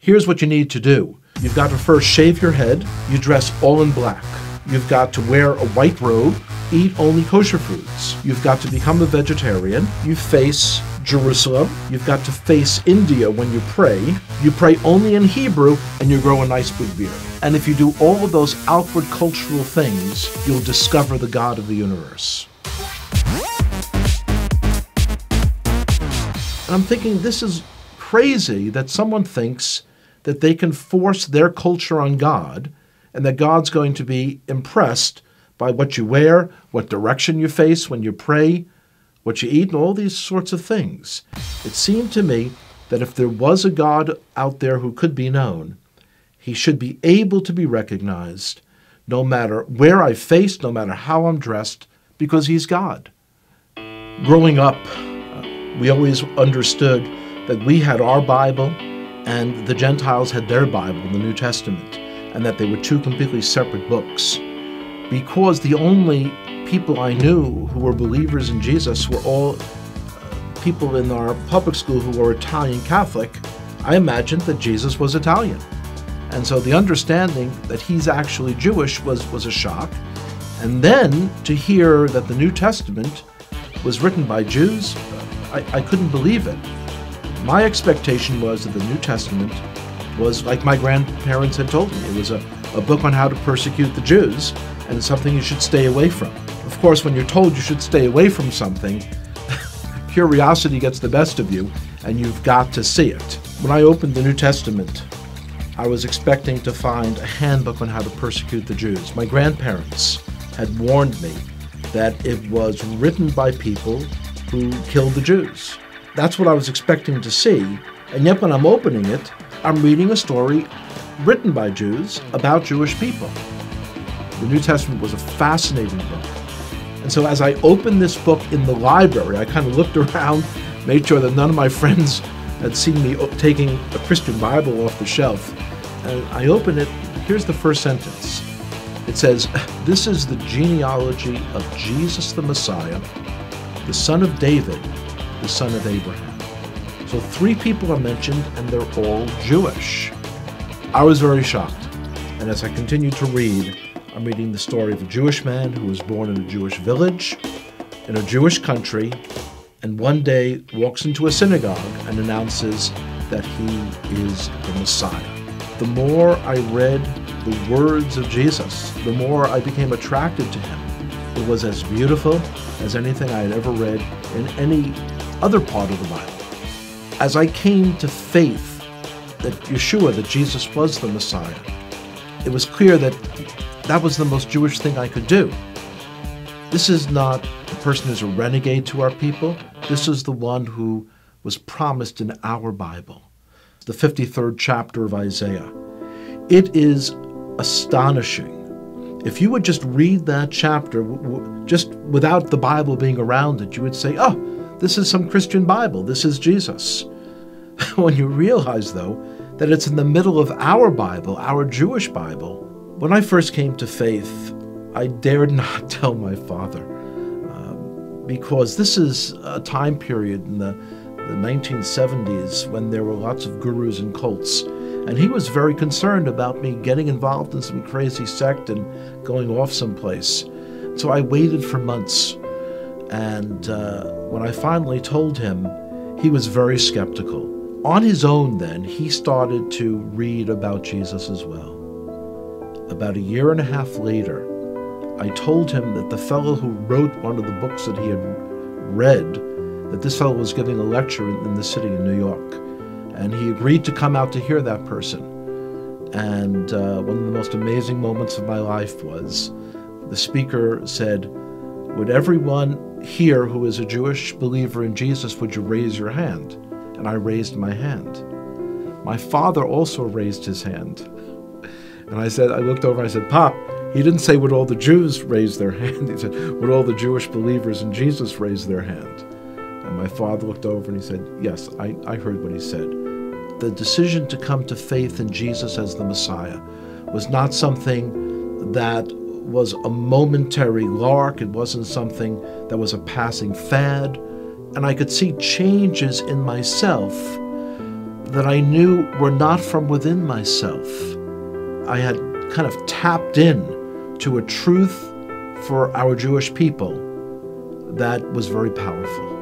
Here's what you need to do. You've got to first shave your head. You dress all in black. You've got to wear a white robe, eat only kosher foods. You've got to become a vegetarian. You face Jerusalem. You've got to face India when you pray. You pray only in Hebrew, and you grow a nice big beard. And if you do all of those outward cultural things, you'll discover the God of the universe. And I'm thinking, this is crazy that someone thinks that they can force their culture on God, and that God's going to be impressed by what you wear, what direction you face when you pray, what you eat, and all these sorts of things. It seemed to me that if there was a God out there who could be known, he should be able to be recognized no matter where I face, no matter how I'm dressed, because he's God. Growing up, we always understood that we had our Bible and the Gentiles had their Bible, the New Testament, and that they were two completely separate books. Because the only people I knew who were believers in Jesus were all people in our public school who were Italian Catholic, I imagined that Jesus was Italian. And so the understanding that he's actually Jewish was a shock. And then to hear that the New Testament was written by Jews, I couldn't believe it. My expectation was that the New Testament was like my grandparents had told me. It was a book on how to persecute the Jews, and it's something you should stay away from. Of course, when you're told you should stay away from something, curiosity gets the best of you, and you've got to see it. When I opened the New Testament, I was expecting to find a handbook on how to persecute the Jews. My grandparents had warned me that it was written by people who killed the Jews. That's what I was expecting to see, and yet when I'm opening it, I'm reading a story written by Jews about Jewish people. The New Testament was a fascinating book. And so as I opened this book in the library, I kind of looked around, made sure that none of my friends had seen me taking a Christian Bible off the shelf. And I opened it, here's the first sentence. It says, "This is the genealogy of Jesus the Messiah, the son of David, the son of Abraham." So 3 people are mentioned, and they're all Jewish. I was very shocked. And as I continued to read, I'm reading the story of a Jewish man who was born in a Jewish village, in a Jewish country, and one day walks into a synagogue and announces that he is the Messiah. The more I read the words of Jesus, the more I became attracted to him. It was as beautiful as anything I had ever read in any other part of the Bible. As I came to faith that Yeshua, that Jesus was the Messiah, it was clear that that was the most Jewish thing I could do. This is not a person who's a renegade to our people. This is the one who was promised in our Bible, the 53rd chapter of Isaiah. It is astonishing. If you would just read that chapter, just without the Bible being around it, you would say, oh, this is some Christian Bible. This is Jesus. When you realize, though, that it's in the middle of our Bible, our Jewish Bible. When I first came to faith, I dared not tell my father, because this is a time period in the 1970s when there were lots of gurus and cults. And he was very concerned about me getting involved in some crazy sect and going off someplace. So I waited for months. And when I finally told him, he was very skeptical. On his own then, he started to read about Jesus as well. About 1.5 years later, I told him that the fellow who wrote one of the books that he had read, that this fellow was giving a lecture in the city of New York. And he agreed to come out to hear that person. And one of the most amazing moments of my life was the speaker said, "Would everyone here who is a Jewish believer in Jesus, would you raise your hand?" And I raised my hand. My father also raised his hand. And I looked over and I said, "Pop," he didn't say would all the Jews raise their hand. He said, would all the Jewish believers in Jesus raise their hand? And my father looked over and he said, yes, I heard what he said. The decision to come to faith in Jesus as the Messiah was not something that was a momentary lark. It wasn't something that was a passing fad. And I could see changes in myself that I knew were not from within myself. I had kind of tapped in to a truth for our Jewish people that was very powerful.